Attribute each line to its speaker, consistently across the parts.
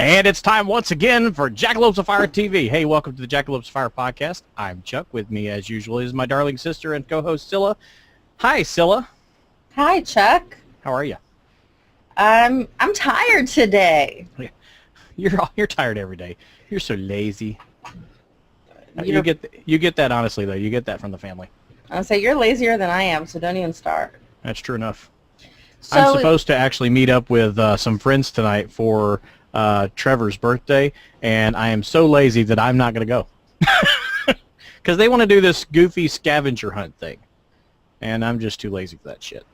Speaker 1: And it's time once again for Jackalopes of Fire TV. Hey, welcome to the Jackalopes of Fire podcast. I'm Chuck. With me, as usual, is my darling sister and co-host Scylla. Hi, Scylla.
Speaker 2: Hi, Chuck.
Speaker 1: How are you?
Speaker 2: I'm tired today.
Speaker 1: You're tired every day. You're so lazy. You get that honestly though. You get that from the family.
Speaker 2: I'll say you're lazier than I am, so don't even start.
Speaker 1: That's true enough.
Speaker 2: So
Speaker 1: I'm supposed to actually meet up with some friends tonight for Trevor's birthday, and I am so lazy that I'm not going to go. Because they want to do this goofy scavenger hunt thing, and I'm just too lazy for that shit.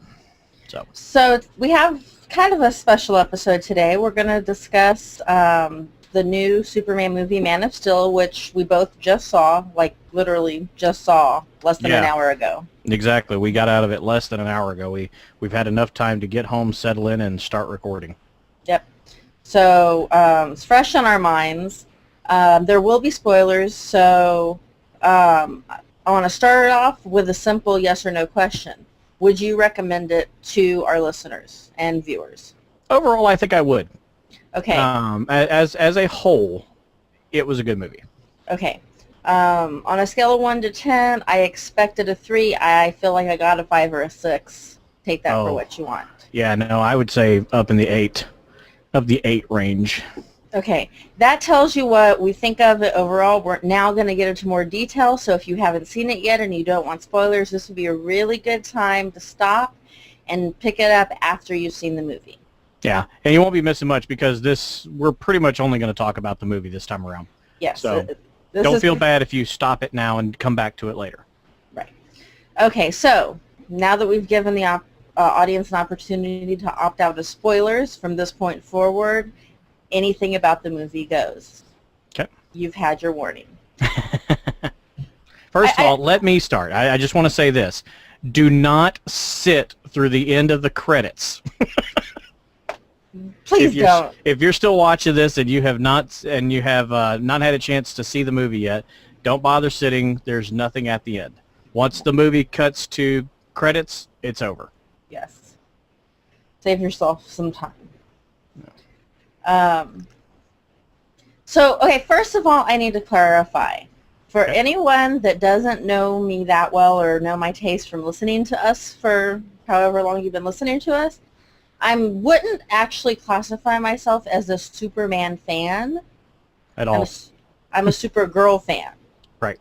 Speaker 2: So we have kind of a special episode today. We're going to discuss the new Superman movie, Man of Steel, which we both just saw, like literally just saw less than an hour ago.
Speaker 1: Exactly. We got out of it less than an hour ago. We've had enough time to get home, settle in, and start recording.
Speaker 2: Yep. So it's fresh on our minds. There will be spoilers, so I want to start off with a simple yes or no question. Would you recommend it to our listeners and viewers?
Speaker 1: Overall, I think I would.
Speaker 2: Okay.
Speaker 1: As a whole, it was a good movie.
Speaker 2: Okay. On a scale of 1 to 10, I expected a 3. I feel like I got a 5 or a 6. Take that for what you want.
Speaker 1: Yeah, no, I would say up in the 8, of the 8 range.
Speaker 2: Okay. That tells you what we think of it overall. We're now going to get into more detail, so if you haven't seen it yet and you don't want spoilers, this would be a really good time to stop and pick it up after you've seen the movie.
Speaker 1: Yeah, and you won't be missing much because we're pretty much only going to talk about the movie this time around.
Speaker 2: Yes.
Speaker 1: So don't feel bad if you stop it now and come back to it later.
Speaker 2: Right. Okay, so now that we've given the audience an opportunity to opt out of spoilers from this point forward, anything about the movie goes.
Speaker 1: Okay.
Speaker 2: You've had your warning.
Speaker 1: First of all, let me start. I just want to say this. Do not sit through the end of the credits.
Speaker 2: Please don't.
Speaker 1: If you're still watching this and you have not had a chance to see the movie yet, don't bother sitting. There's nothing at the end. Once the movie cuts to credits, it's over.
Speaker 2: Yes. Save yourself some time. No. So, okay, first of all, I need to clarify. For anyone that doesn't know me that well or know my taste from listening to us for however long you've been listening to us, I wouldn't actually classify myself as a Superman fan.
Speaker 1: At all.
Speaker 2: I'm a Supergirl fan.
Speaker 1: Right.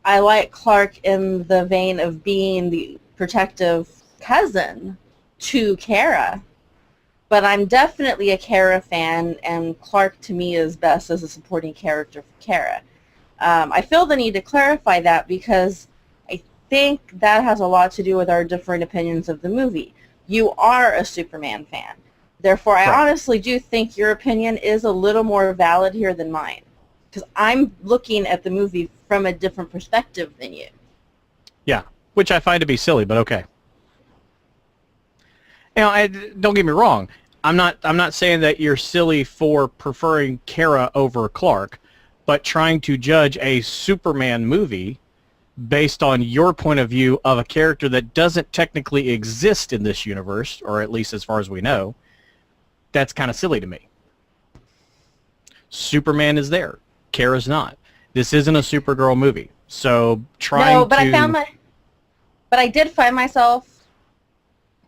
Speaker 2: I like Clark in the vein of being the protective cousin to Kara. But I'm definitely a Kara fan, and Clark to me is best as a supporting character for Kara. I feel the need to clarify that because I think that has a lot to do with our different opinions of the movie. You are a Superman fan. Therefore, I honestly do think your opinion is a little more valid here than mine. Because I'm looking at the movie from a different perspective than you.
Speaker 1: Yeah, which I find to be silly, but okay. You know, don't get me wrong. I'm not saying that you're silly for preferring Kara over Clark, but trying to judge a Superman movie based on your point of view of a character that doesn't technically exist in this universe, or at least as far as we know, that's kind of silly to me. Superman is there. Kara's not. This isn't a Supergirl movie. So
Speaker 2: but I did find myself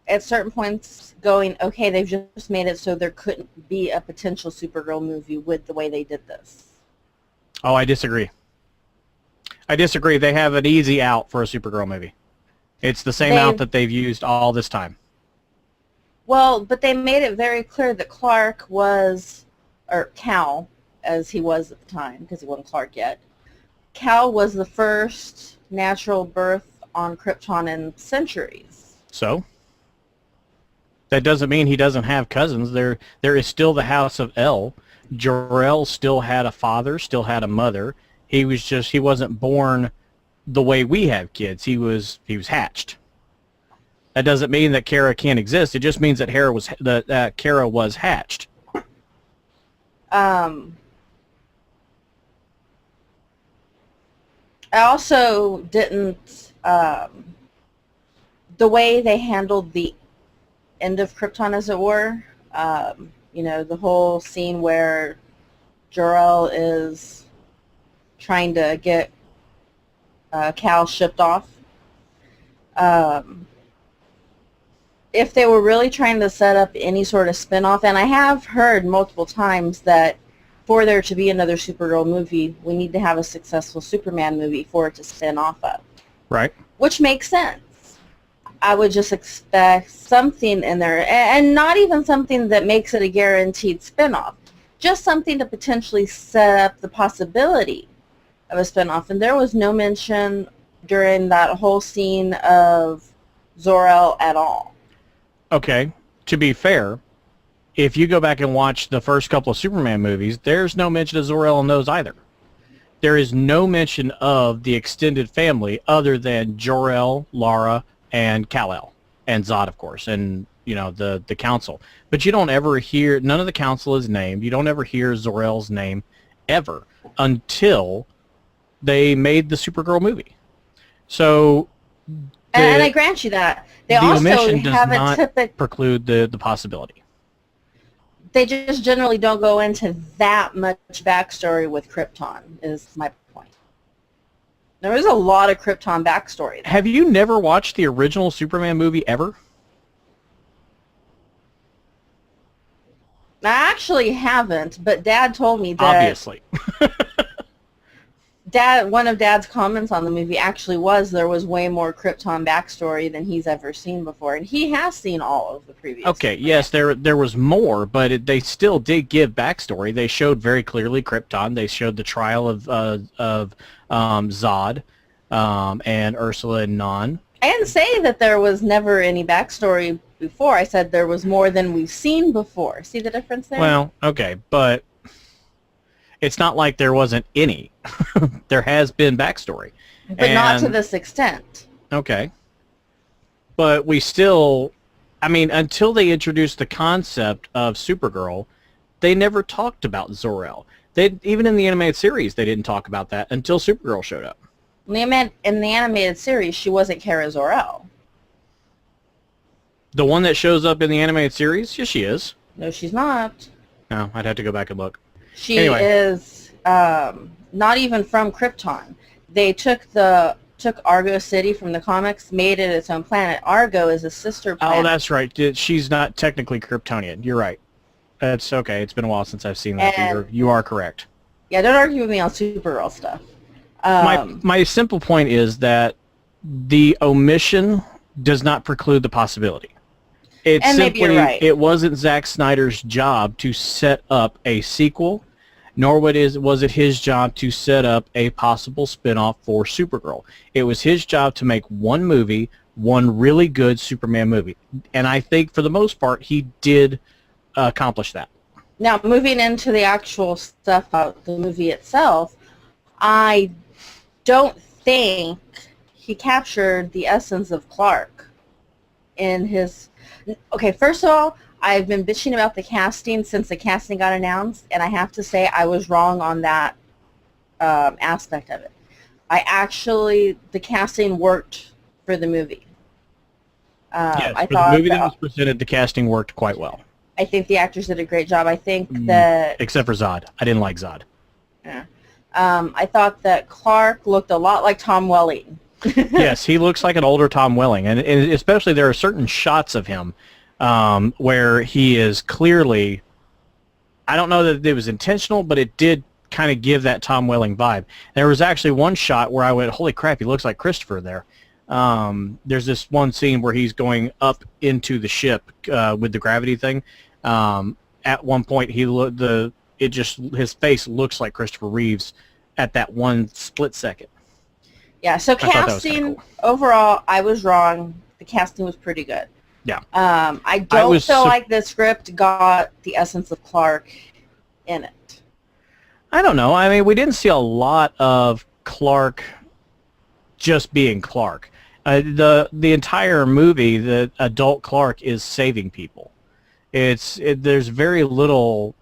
Speaker 2: at certain points going, okay, they've just made it so there couldn't be a potential Supergirl movie with the way they did this.
Speaker 1: Oh, I disagree. They have an easy out for a Supergirl movie. It's the same out that they've used all this time.
Speaker 2: Well, but they made it very clear that Clark was, or Kal, as he was at the time, because he wasn't Clark yet. Kal was the first natural birth on Krypton in centuries.
Speaker 1: So? That doesn't mean he doesn't have cousins. There is still the House of El. Jor-el still had a father, still had a mother. He wasn't born the way we have kids. He was hatched. That doesn't mean that Kara can't exist. It just means that Kara was hatched.
Speaker 2: I also didn't the way they handled the end of Krypton, as it were. You know, the whole scene where Jor-El is trying to get Kal shipped off. If they were really trying to set up any sort of spin-off, and I have heard multiple times that for there to be another Supergirl movie, we need to have a successful Superman movie for it to spin off of.
Speaker 1: Right.
Speaker 2: Which makes sense. I would just expect something in there, and not even something that makes it a guaranteed spin-off. Just something to potentially set up the possibility of a spin-off. And there was no mention during that whole scene of Zor-El at all.
Speaker 1: Okay. To be fair, if you go back and watch the first couple of Superman movies, there's no mention of Zor-El in those either. There is no mention of the extended family other than Jor-El, Lara, and Kal-el, and Zod, of course, and the council. But you don't ever hear, none of the council is named. You don't ever hear Zor-El's name ever until they made the Supergirl movie. So,
Speaker 2: and I grant you that. They
Speaker 1: the
Speaker 2: also
Speaker 1: omission does
Speaker 2: have
Speaker 1: not
Speaker 2: a typical.
Speaker 1: preclude the possibility.
Speaker 2: They just generally don't go into that much backstory with Krypton, is my point. There is a lot of Krypton backstory.
Speaker 1: Have you never watched the original Superman movie ever?
Speaker 2: I actually haven't, but Dad told me that.
Speaker 1: Obviously.
Speaker 2: One of Dad's comments on the movie actually was there was way more Krypton backstory than he's ever seen before, and he has seen all of the previous.
Speaker 1: Okay, yes, there was more, but they still did give backstory. They showed very clearly Krypton. They showed the trial of Zod and Ursula and Non.
Speaker 2: I didn't say that there was never any backstory before. I said there was more than we've seen before. See the difference there?
Speaker 1: Well, okay, but it's not like there wasn't any. There has been backstory.
Speaker 2: But not to this extent.
Speaker 1: Okay. But we still, until they introduced the concept of Supergirl, they never talked about Zor-El. Even in the animated series, they didn't talk about that until Supergirl showed up.
Speaker 2: In the animated series, she wasn't Kara Zor-El.
Speaker 1: The one that shows up in the animated series? Yes, she is.
Speaker 2: No, she's not.
Speaker 1: No, I'd have to go back and look.
Speaker 2: She
Speaker 1: Anyway.
Speaker 2: is not even from Krypton. They took Argo City from the comics, made it its own planet. Argo is a sister planet.
Speaker 1: Oh, that's right. She's not technically Kryptonian. You're right. That's okay. It's been a while since I've seen that. But you are correct.
Speaker 2: Yeah, don't argue with me on Supergirl stuff.
Speaker 1: My simple point is that the omission does not preclude the possibility.
Speaker 2: Maybe you're right.
Speaker 1: It wasn't Zack Snyder's job to set up a sequel, nor was it his job to set up a possible spinoff for Supergirl. It was his job to make one movie, one really good Superman movie. And I think for the most part, he did accomplish that.
Speaker 2: Now, moving into the actual stuff about the movie itself, I don't think he captured the essence of Clark in his... Okay, first of all, I've been bitching about the casting since the casting got announced, and I have to say I was wrong on that aspect of it. The casting worked for the movie.
Speaker 1: Yes,
Speaker 2: I
Speaker 1: for
Speaker 2: thought
Speaker 1: the movie that was presented, the casting worked quite well.
Speaker 2: I think the actors did a great job. I think that...
Speaker 1: Except for Zod. I didn't like Zod.
Speaker 2: Yeah. I thought that Clark looked a lot like Tom Welling.
Speaker 1: Yes, he looks like an older Tom Welling, and especially there are certain shots of him where he is clearly, I don't know that it was intentional, but it did kind of give that Tom Welling vibe. There was actually one shot where I went, holy crap, he looks like Christopher there. There's this one scene where he's going up into the ship with the gravity thing. At one point, his face looks like Christopher Reeves at that one split second.
Speaker 2: Yeah, so casting, cool. Overall, I was wrong. The casting was pretty good.
Speaker 1: Yeah.
Speaker 2: I don't feel like the script got the essence of Clark in it.
Speaker 1: I don't know. We didn't see a lot of Clark just being Clark. The entire movie, the adult Clark is saving people. There's very little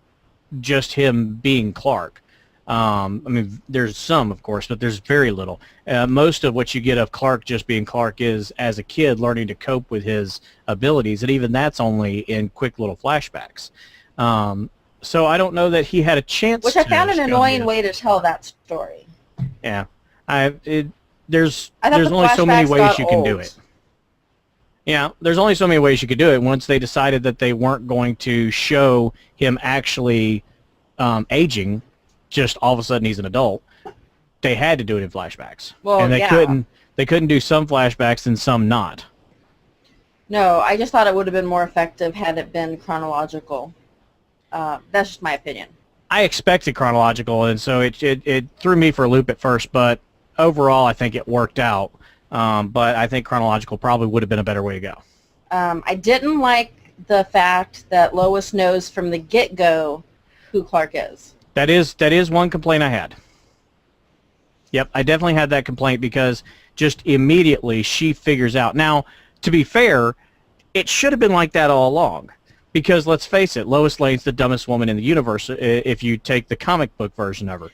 Speaker 1: just him being Clark. There's some, of course, but there's very little. Most of what you get of Clark just being Clark is, as a kid, learning to cope with his abilities, and even that's only in quick little flashbacks. So I don't know that he had a chance.
Speaker 2: Which I found
Speaker 1: to
Speaker 2: an
Speaker 1: show
Speaker 2: annoying
Speaker 1: his-
Speaker 2: way to tell that story.
Speaker 1: Yeah, there's
Speaker 2: I thought
Speaker 1: only so many
Speaker 2: flashbacks
Speaker 1: ways
Speaker 2: got
Speaker 1: you can do
Speaker 2: old.
Speaker 1: it. Yeah, there's only so many ways you could do it. Once they decided that they weren't going to show him actually aging, just all of a sudden he's an adult, they had to do it in flashbacks.
Speaker 2: Well,
Speaker 1: and
Speaker 2: yeah.
Speaker 1: they couldn't do some flashbacks and some not.
Speaker 2: No, I just thought it would have been more effective had it been chronological. That's just my opinion.
Speaker 1: I expected chronological, and so it threw me for a loop at first, but overall I think it worked out. But I think chronological probably would have been a better way to go.
Speaker 2: I didn't like the fact that Lois knows from the get-go who Clark is.
Speaker 1: That is one complaint I had. Yep, I definitely had that complaint because just immediately she figures out. Now, to be fair, it should have been like that all along. Because let's face it, Lois Lane's the dumbest woman in the universe if you take the comic book version of her.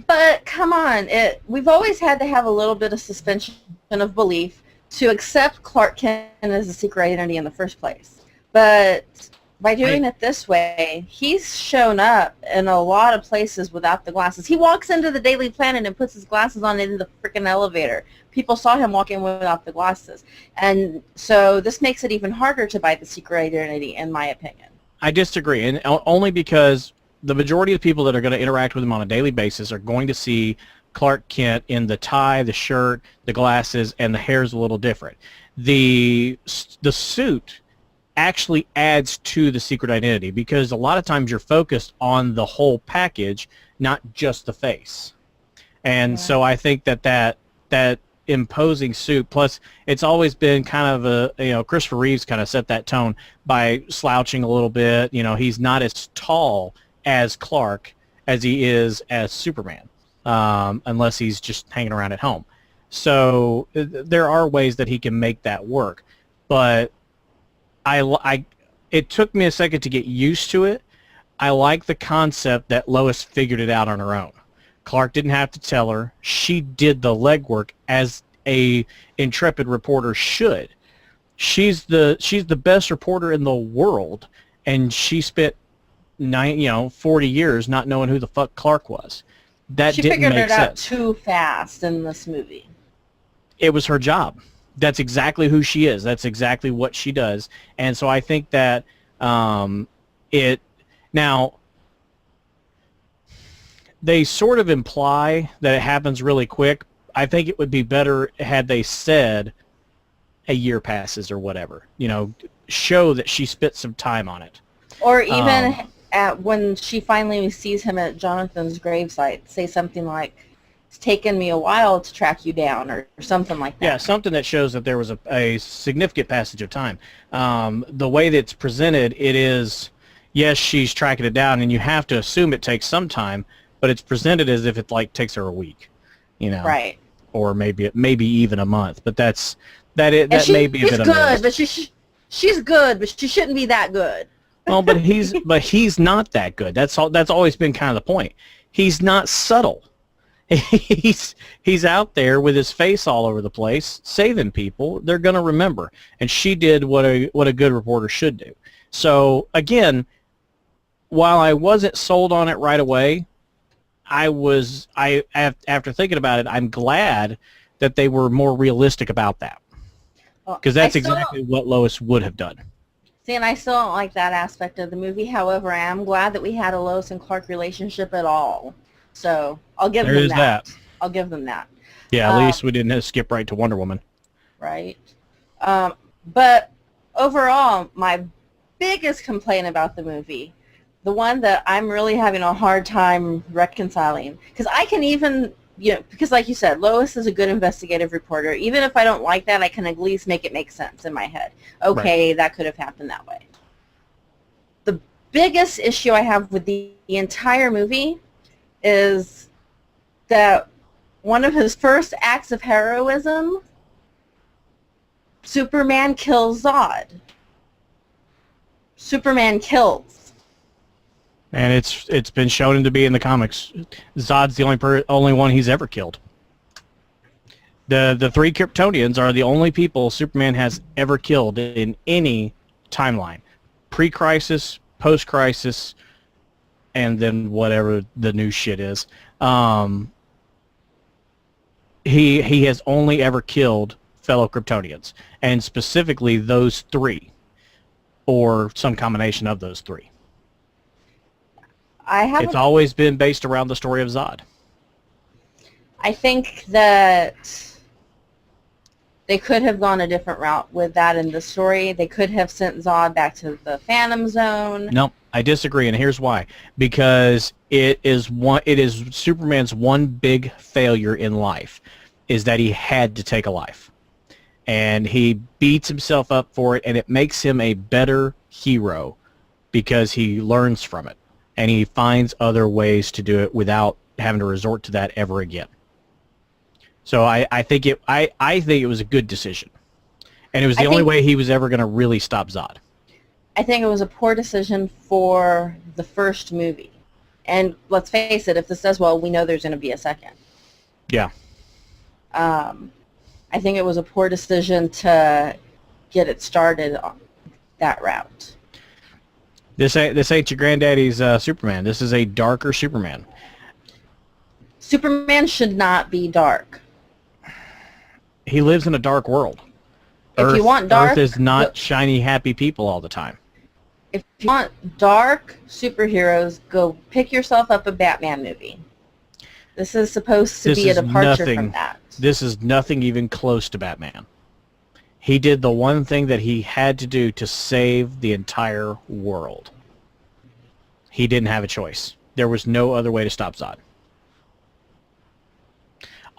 Speaker 2: But come on, we've always had to have a little bit of suspension of belief to accept Clark Kent as a secret identity in the first place. But by doing it this way, he's shown up in a lot of places without the glasses. He walks into the Daily Planet and puts his glasses on in the freaking elevator. People saw him walking without the glasses. And so this makes it even harder to buy the secret identity, in my opinion.
Speaker 1: I disagree, and only because the majority of the people that are going to interact with him on a daily basis are going to see Clark Kent in the tie, the shirt, the glasses, and the hair's a little different. The suit actually adds to the secret identity because a lot of times you're focused on the whole package, not just the face. And so I think that imposing suit, plus it's always been kind of Christopher Reeves kind of set that tone by slouching a little bit. He's not as tall as Clark as he is as Superman, unless he's just hanging around at home. So there are ways that he can make that work, but it took me a second to get used to it. I like the concept that Lois figured it out on her own. Clark didn't have to tell her. She did the legwork as a intrepid reporter should. She's the best reporter in the world, and she spent 40 years not knowing who the fuck Clark was. That
Speaker 2: she
Speaker 1: didn't
Speaker 2: figured
Speaker 1: make
Speaker 2: it out
Speaker 1: sense. Too
Speaker 2: fast in this movie.
Speaker 1: It was her job. That's exactly who she is. That's exactly what she does. And so I think that now they sort of imply that it happens really quick. I think it would be better had they said a year passes or whatever. Show that she spent some time on it.
Speaker 2: Or even when she finally sees him at Jonathan's gravesite, say something like, "It's taken me a while to track you down," or something like that.
Speaker 1: Yeah, something that shows that there was a significant passage of time. The way that it's presented, it is, yes, she's tracking it down, and you have to assume it takes some time, but it's presented as if it takes her a week,
Speaker 2: Right.
Speaker 1: Or maybe even a month. But that may be a bit of
Speaker 2: good, but she's good, but she shouldn't be that good.
Speaker 1: Well, but he's not that good. That's always been kind of the point. He's not subtle. He's out there with his face all over the place, saving people. They're going to remember. And she did what a good reporter should do. So again, while I wasn't sold on it right away, after thinking about it, I'm glad that they were more realistic about that, because that's exactly what Lois would have done.
Speaker 2: See, and I still don't like that aspect of the movie. However, I am glad that we had a Lois and Clark relationship at all. So I'll give them that. I'll give them that.
Speaker 1: Yeah, at least we didn't skip right to Wonder Woman.
Speaker 2: Right. But overall, my biggest complaint about the movie, the one that I'm really having a hard time reconciling, because I can even, because like you said, Lois is a good investigative reporter. Even if I don't like that, I can at least make it make sense in my head. Okay, right. That could have happened that way. The biggest issue I have with the entire movie is that one of his first acts of heroism, Superman kills Zod. Superman kills.
Speaker 1: And it's been shown to be in the comics. Zod's the only one he's ever killed. The three Kryptonians are the only people Superman has ever killed in any timeline. Pre-crisis, post-crisis, and then whatever the new shit is. He has only ever killed fellow Kryptonians, and specifically those three, or some combination of those three. It's always been based around the story of Zod.
Speaker 2: I think that they could have gone a different route with that in the story. They could have sent Zod back to the Phantom Zone.
Speaker 1: No, I disagree, and here's why. Because it is Superman's one big failure in life, is that he had to take a life. And he beats himself up for it, and it makes him a better hero because he learns from it. And he finds other ways to do it without having to resort to that ever again. So I think it was a good decision. And it was the only way he was ever going to really stop Zod.
Speaker 2: I think it was a poor decision for the first movie. And let's face it, if this does well, we know there's going to be a second.
Speaker 1: Yeah.
Speaker 2: I think it was a poor decision to get it started on that route.
Speaker 1: This ain't your granddaddy's Superman. This is a darker Superman.
Speaker 2: Superman should not be dark.
Speaker 1: He lives in a dark world.
Speaker 2: If you want dark,
Speaker 1: Earth is not shiny, happy people all the time.
Speaker 2: If you want dark superheroes, go pick yourself up a Batman movie. This is supposed to be a departure from that.
Speaker 1: This is nothing even close to Batman. He did the one thing that he had to do to save the entire world. He didn't have a choice. There was no other way to stop Zod.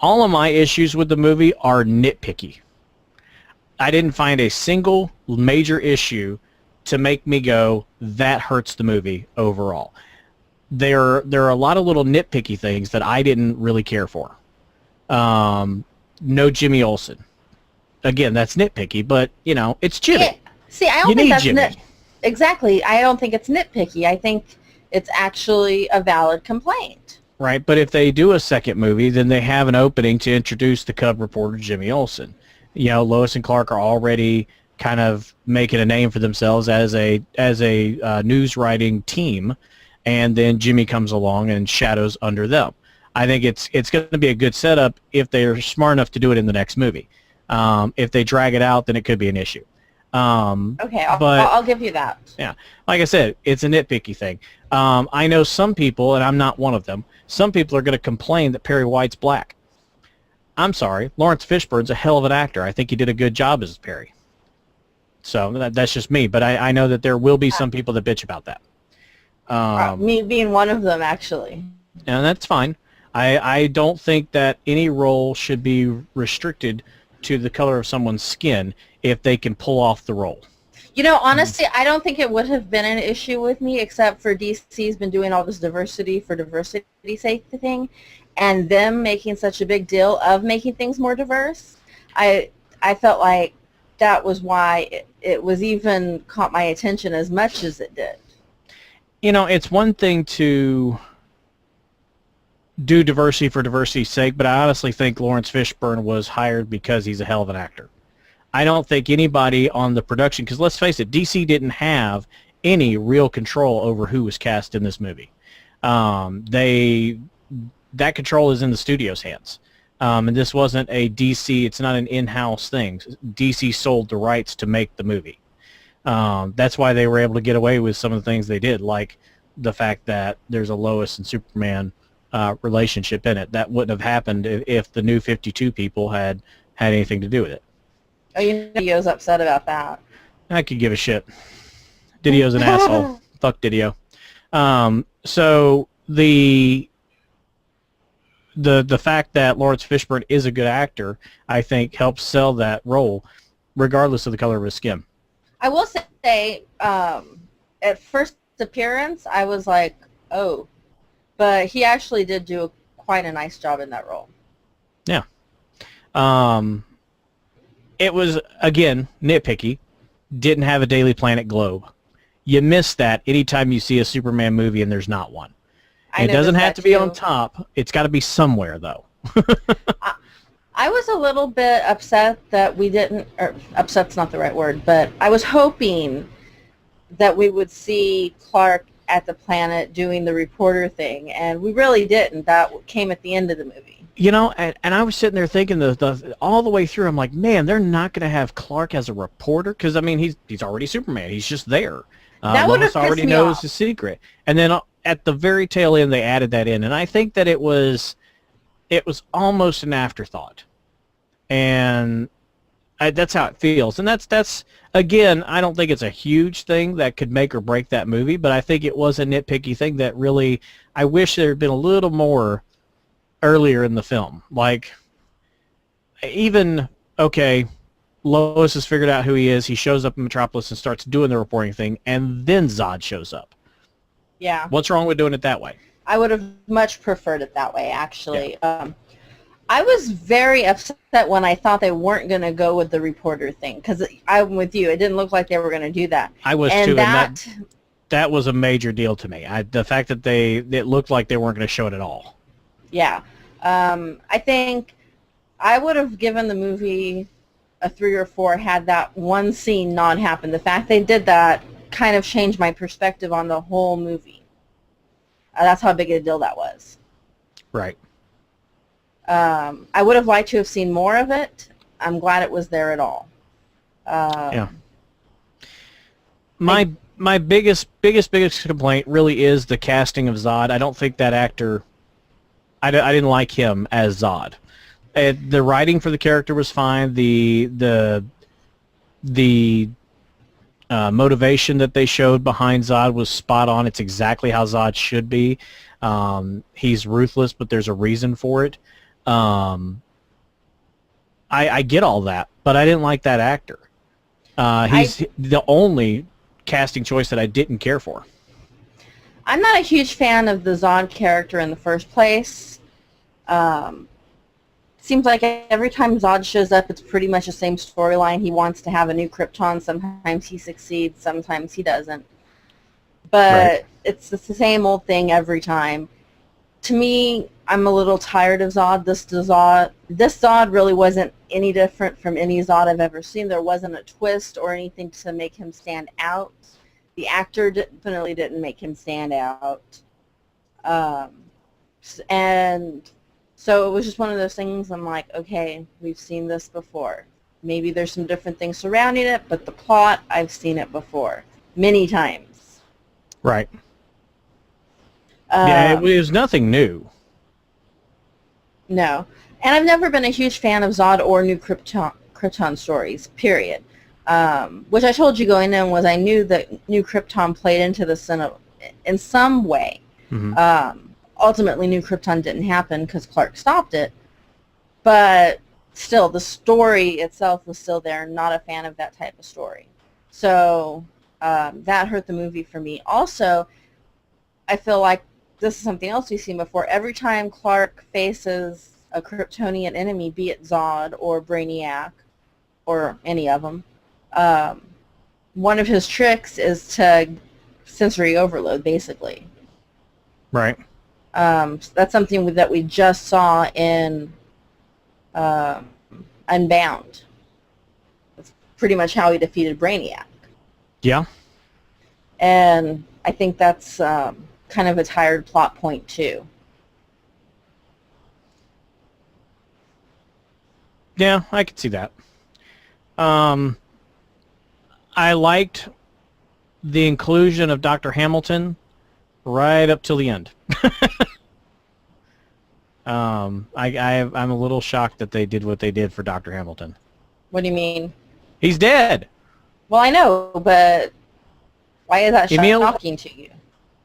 Speaker 1: All of my issues with the movie are nitpicky. I didn't find a single major issue to make me go, that hurts the movie overall. There are a lot of little nitpicky things that I didn't really care for. No Jimmy Olsen. Again, that's nitpicky, but, you know, it's Jimmy.
Speaker 2: Yeah. See, I don't think that's exactly. I don't think it's nitpicky. I think it's actually a valid complaint.
Speaker 1: Right, but if they do a second movie, then they have an opening to introduce the Cub reporter Jimmy Olsen. You know, Lois and Clark are already kind of making a name for themselves as a news writing team, and then Jimmy comes along and shadows under them. I think it's going to be a good setup if they're smart enough to do it in the next movie. If they drag it out, then it could be an issue.
Speaker 2: Okay, I'll give you that.
Speaker 1: Yeah, like I said, it's a nitpicky thing. I know some people, and I'm not one of them, some people are going to complain that Perry White's black. I'm sorry, Lawrence Fishburne's a hell of an actor. I think he did a good job as Perry. So that's just me, but I know that there will be some people that bitch about that.
Speaker 2: Me being one of them, actually.
Speaker 1: And that's fine. I don't think that any role should be restricted to the color of someone's skin if they can pull off the role.
Speaker 2: You know, honestly, I don't think it would have been an issue with me, except for DC's been doing all this diversity for diversity's sake thing, and them making such a big deal of making things more diverse. I felt like that was why it was even caught my attention as much as it did.
Speaker 1: You know, it's one thing to do diversity for diversity's sake, but I honestly think Lawrence Fishburne was hired because he's a hell of an actor. I don't think anybody on the production, because let's face it, DC didn't have any real control over who was cast in this movie. That control is in the studio's hands. And this wasn't a DC, it's not an in-house thing. DC sold the rights to make the movie. That's why they were able to get away with some of the things they did, like the fact that there's a Lois and Superman relationship in it. That wouldn't have happened if the New 52 people had anything to do with it.
Speaker 2: Oh, you know Didio's upset about that.
Speaker 1: I could give a shit. Didio's an asshole. Fuck Didio. So the fact that Lawrence Fishburne is a good actor, I think, helps sell that role, regardless of the color of his skin.
Speaker 2: I will say, at first appearance, I was like, oh, but he actually did do quite a nice job in that role.
Speaker 1: Yeah. It was, again, nitpicky. Didn't have a Daily Planet globe. You miss that anytime you see a Superman movie and there's not one. It doesn't have to be on top. It's got to be somewhere, though.
Speaker 2: I was a little bit upset that we didn't, or upset's not the right word, but I was hoping that we would see Clark at the planet doing the reporter thing, and we really didn't. That came at the end of the movie.
Speaker 1: You know, and I was sitting there thinking all the way through, I'm like, man, they're not going to have Clark as a reporter, because I mean, he's already Superman. He's just there.
Speaker 2: That would have
Speaker 1: Lois already
Speaker 2: pissed me
Speaker 1: knows
Speaker 2: off.
Speaker 1: his secret, and then at the very tail end, they added that in, and I think that it was almost an afterthought, and that's how it feels. And that's again, I don't think it's a huge thing that could make or break that movie, but I think it was a nitpicky thing that really, I wish there had been a little more earlier in the film. Like, even, okay, Lois has figured out who he is, he shows up in Metropolis and starts doing the reporting thing, and then Zod shows up.
Speaker 2: Yeah.
Speaker 1: What's wrong with doing it that way?
Speaker 2: I would have much preferred it that way, actually. Yeah. I was very upset when I thought they weren't going to go with the reporter thing, because I'm with you. It didn't look like they were going to do that.
Speaker 1: I was
Speaker 2: and
Speaker 1: too,
Speaker 2: that,
Speaker 1: and that was a major deal to me. The fact that it looked like they weren't going to show it at all.
Speaker 2: Yeah. I think I would have given the movie a 3 or 4 had that one scene not happened. The fact they did that kind of changed my perspective on the whole movie. That's how big a deal that was.
Speaker 1: Right.
Speaker 2: I would have liked to have seen more of it. I'm glad it was there at all.
Speaker 1: Yeah. My biggest complaint really is the casting of Zod. I don't think that actor, I didn't like him as Zod. The writing for the character was fine. The motivation that they showed behind Zod was spot on. It's exactly how Zod should be. He's ruthless, but there's a reason for it. I get all that, but I didn't like that actor. He's the only casting choice that I didn't care for.
Speaker 2: I'm not a huge fan of the Zod character in the first place. Seems like every time Zod shows up, it's pretty much the same storyline. He wants to have a new Krypton. Sometimes he succeeds, sometimes he doesn't. But
Speaker 1: Right.
Speaker 2: it's the same old thing every time. To me, I'm a little tired of Zod. This Zod really wasn't any different from any Zod I've ever seen. There wasn't a twist or anything to make him stand out. The actor definitely didn't make him stand out. And so it was just one of those things. I'm like, okay, we've seen this before. Maybe there's some different things surrounding it, but the plot, I've seen it before many times.
Speaker 1: Right. Yeah, it was nothing new.
Speaker 2: No. And I've never been a huge fan of Zod or New Krypton stories, period. Which I told you going in was I knew that New Krypton played into this in some way.
Speaker 1: Mm-hmm.
Speaker 2: Ultimately, New Krypton didn't happen because Clark stopped it. But still, the story itself was still there. Not a fan of that type of story. So that hurt the movie for me. Also, I feel like this is something else we've seen before. Every time Clark faces a Kryptonian enemy, be it Zod or Brainiac or any of them, one of his tricks is to sensory overload, basically.
Speaker 1: Right.
Speaker 2: That's something that we just saw in Unbound. That's pretty much how he defeated Brainiac.
Speaker 1: Yeah.
Speaker 2: And I think that's kind of a tired plot point, too.
Speaker 1: Yeah, I could see that. I liked the inclusion of Dr. Hamilton right up till the end. I'm a little shocked that they did what they did for Dr. Hamilton.
Speaker 2: What do you mean?
Speaker 1: He's dead.
Speaker 2: Well, I know, but why is that shocking to you?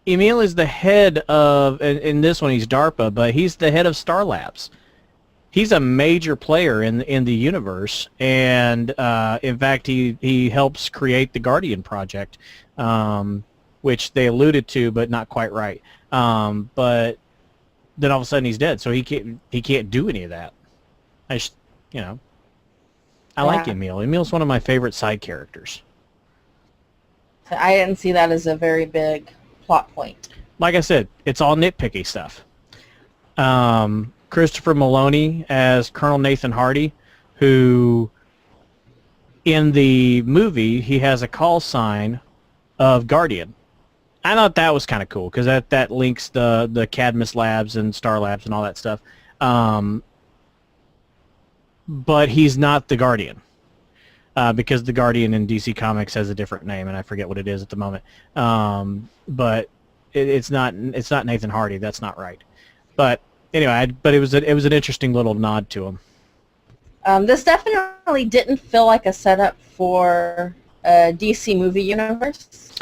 Speaker 1: Emil is the head of, in this one he's DARPA, but he's the head of Star Labs. He's a major player in the universe, and in fact he helps create the Guardian Project, which they alluded to, but not quite right. But then all of a sudden he's dead, so he can't do any of that. I like Emil. Emil's one of my favorite side characters.
Speaker 2: I didn't see that as a very big plot point.
Speaker 1: Like I said, it's all nitpicky stuff. Christopher Maloney as Colonel Nathan Hardy, who in the movie he has a call sign of Guardian. I thought that was kind of cool because that links the Cadmus Labs and Star Labs and all that stuff. But he's not the Guardian. Because the Guardian in DC Comics has a different name, and I forget what it is at the moment. But it's not Nathan Hardy. That's not right. But anyway, it was an interesting little nod to him.
Speaker 2: This definitely didn't feel like a setup for a DC movie universe.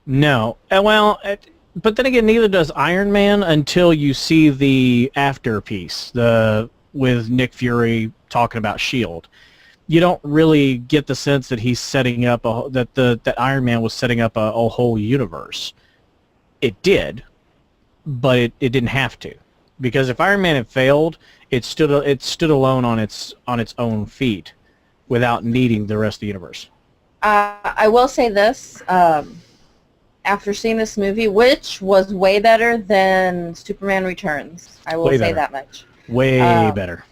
Speaker 1: No, but then again, neither does Iron Man until you see the after piece, with Nick Fury talking about S.H.I.E.L.D. You don't really get the sense that he's setting up that Iron Man was setting up a whole universe. It did, but it didn't have to, because if Iron Man had failed, it stood alone on its own feet, without needing the rest of the universe.
Speaker 2: I will say this: after seeing this movie, which was way better than Superman Returns, I will say that much.
Speaker 1: Way better.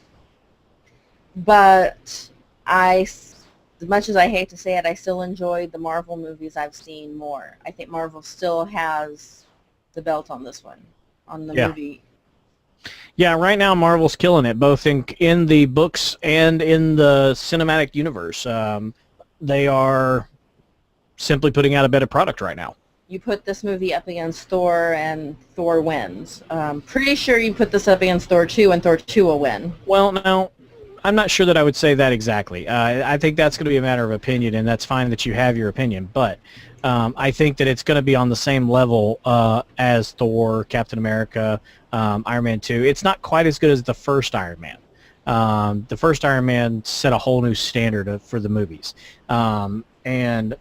Speaker 2: But as much as I hate to say it, I still enjoyed the Marvel movies I've seen more. I think Marvel still has the belt on this one, on the movie.
Speaker 1: Yeah, right now Marvel's killing it, both in the books and in the cinematic universe. They are simply putting out a better product right now.
Speaker 2: You put this movie up against Thor, and Thor wins. Pretty sure you put this up against Thor 2, and Thor 2 will win.
Speaker 1: Well, no, I'm not sure that I would say that exactly. I think that's going to be a matter of opinion, and that's fine that you have your opinion. But I think that it's going to be on the same level as Thor, Captain America, Iron Man 2. It's not quite as good as the first Iron Man. The first Iron Man set a whole new standard for the movies. And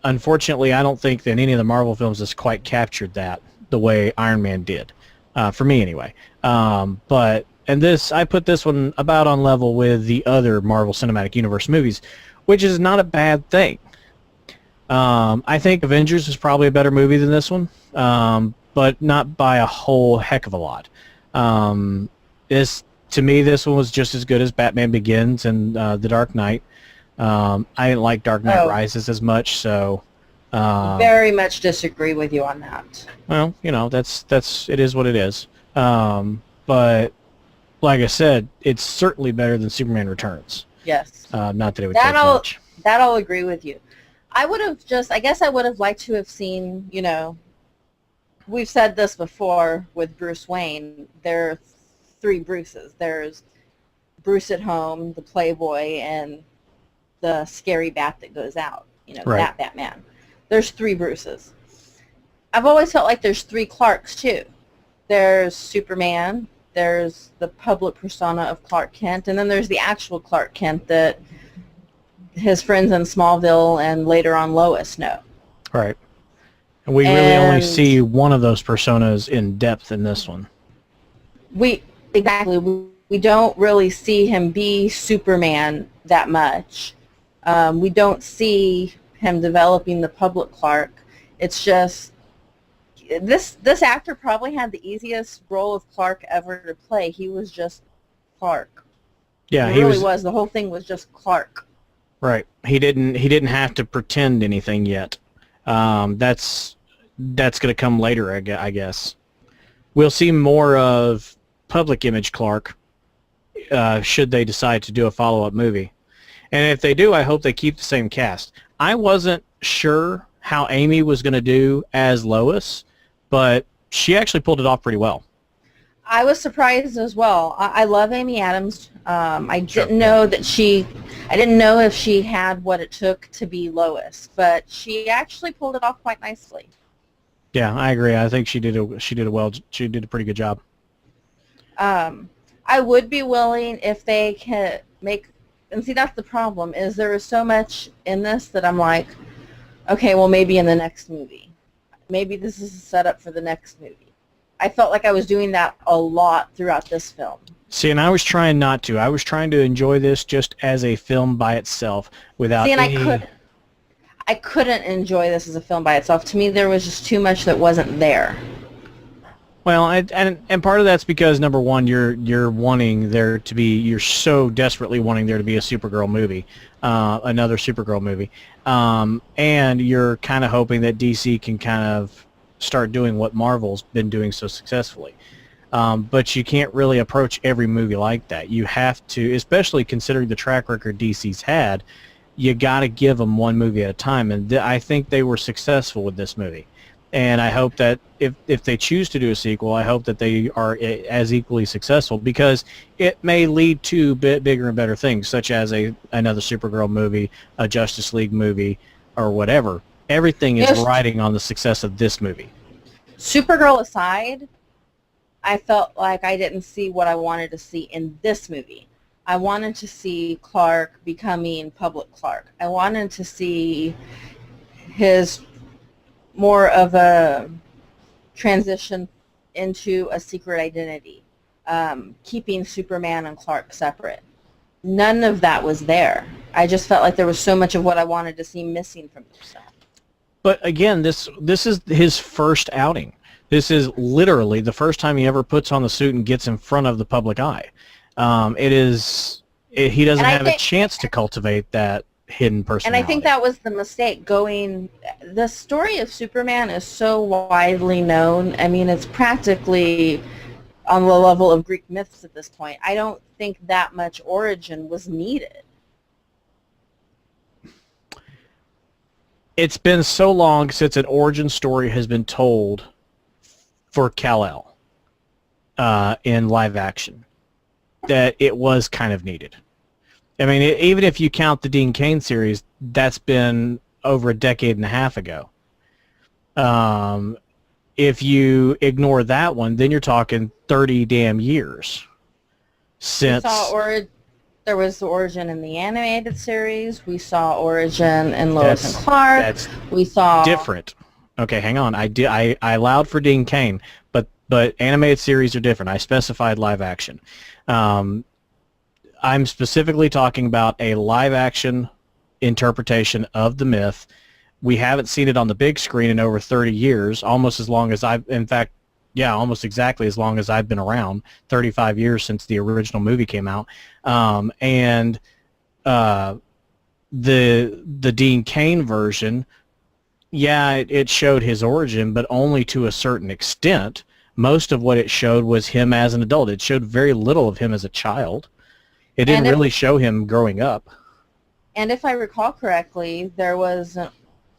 Speaker 1: unfortunately, I don't think that any of the Marvel films has quite captured that the way Iron Man did, for me anyway. And I put this one about on level with the other Marvel Cinematic Universe movies, which is not a bad thing. I think Avengers is probably a better movie than this one, but not by a whole heck of a lot. To me, this one was just as good as Batman Begins and The Dark Knight. I didn't like Dark Knight Rises as much, so...
Speaker 2: very much disagree with you on that.
Speaker 1: Well, it is what it is. But, like I said, it's certainly better than Superman Returns.
Speaker 2: Yes.
Speaker 1: Not that it would take much.
Speaker 2: That I'll agree with you. I guess I would have liked to have seen, we've said this before with Bruce Wayne, there are 3 Bruces. There's Bruce at home, the playboy, and the scary bat that goes out,
Speaker 1: right.
Speaker 2: That Batman. There's 3 Bruces. I've always felt like there's 3 Clarks, too. There's Superman, there's the public persona of Clark Kent, and then there's the actual Clark Kent that his friends in Smallville and later on Lois know.
Speaker 1: Right. And we really only see one of those personas in depth in this one.
Speaker 2: We don't really see him be Superman that much. We don't see him developing the public Clark. It's just this actor probably had the easiest role of Clark ever to play. He was just Clark.
Speaker 1: Yeah,
Speaker 2: he really was. The whole thing was just Clark.
Speaker 1: Right. He didn't have to pretend anything yet. That's going to come later, I guess. We'll see more of public image Clark should they decide to do a follow-up movie. And if they do, I hope they keep the same cast. I wasn't sure how Amy was going to do as Lois, but she actually pulled it off pretty well.
Speaker 2: I was surprised as well. I love Amy Adams. I didn't know if she had what it took to be Lois, but she actually pulled it off quite nicely.
Speaker 1: Yeah, I agree. I think she did a pretty good job.
Speaker 2: I would be willing if they can make, and see, that's the problem, is there is so much in this that I'm like, okay, well, maybe in the next movie. Maybe this is a setup for the next movie. I felt like I was doing that a lot throughout this film.
Speaker 1: See, and I was trying not to. I was trying to enjoy this just as a film by itself without
Speaker 2: I couldn't enjoy this as a film by itself. To me, there was just too much that wasn't there.
Speaker 1: Well, and part of that's because number one, you're wanting there to be, you're so desperately wanting there to be a Supergirl movie, another Supergirl movie, and you're kind of hoping that DC can kind of start doing what Marvel's been doing so successfully. But you can't really approach every movie like that. You have to, especially considering the track record DC's had, you got to give them one movie at a time, and I think they were successful with this movie. And I hope that if they choose to do a sequel, I hope that they are as equally successful, because it may lead to bigger and better things, such as another Supergirl movie, a Justice League movie, or whatever. Everything is riding on the success of this movie.
Speaker 2: Supergirl aside, I felt like I didn't see what I wanted to see in this movie. I wanted to see Clark becoming public Clark. I wanted to see his more of a transition into a secret identity, keeping Superman and Clark separate. None of that was there. I just felt like there was so much of what I wanted to see missing from this stuff.
Speaker 1: But again, this is his first outing. This is literally the first time he ever puts on the suit and gets in front of the public eye. He doesn't have a chance to cultivate that hidden personality.
Speaker 2: And I think that was the mistake going. The story of Superman is so widely known. I mean, it's practically on the level of Greek myths at this point. I don't think that much origin was needed.
Speaker 1: It's been so long since an origin story has been told for Kal-el in live action that it was kind of needed. I mean, even if you count the Dean Cain series, that's been over a decade and a half ago. If you ignore that one, then you're talking 30 damn years since.
Speaker 2: There was the origin in the animated series. We saw origin in Lois and Clark. We saw
Speaker 1: different. Okay, hang on. I allowed for Dean Cain, but animated series are different. I specified live action. I'm specifically talking about a live action interpretation of the myth. We haven't seen it on the big screen in over 30 years, almost as long as almost exactly as long as I've been around, 35 years since the original movie came out. And the Dean Cain version, it showed his origin, but only to a certain extent. Most of what it showed was him as an adult. It showed very little of him as a child. It didn't really show him growing up.
Speaker 2: And if I recall correctly, there was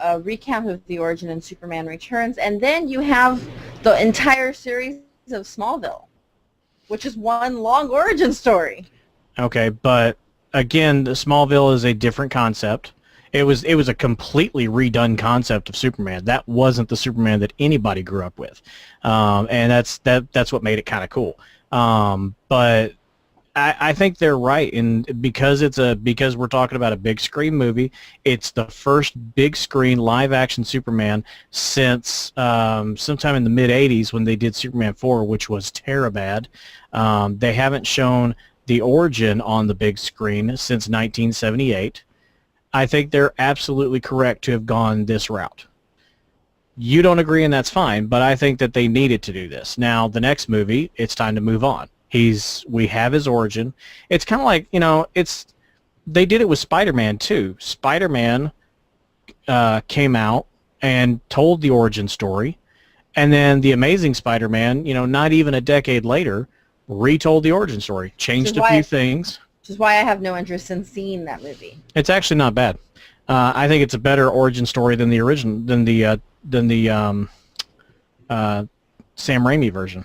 Speaker 2: a recount of the origin in Superman Returns, and then you have the entire series of Smallville, which is one long origin story.
Speaker 1: Okay, but again, the Smallville is a different concept. It was a completely redone concept of Superman. That wasn't the Superman that anybody grew up with, and that's what made it kind of cool. But I think they're right, and because we're talking about a big screen movie, it's the first big screen live action Superman since sometime in the mid '80s when they did Superman 4, which was terribad. They haven't shown the origin on the big screen since 1978. I think they're absolutely correct to have gone this route. You don't agree, and that's fine, but I think that they needed to do this. Now, the next movie, it's time to move on. We have his origin. It's kind of like, they did it with Spider-Man too. Spider-Man came out and told the origin story, and then the Amazing Spider-Man, not even a decade later, retold the origin story, changed a few things.
Speaker 2: Which is why I have no interest in seeing that movie.
Speaker 1: It's actually not bad. I think it's a better origin story than the original, than the Sam Raimi version.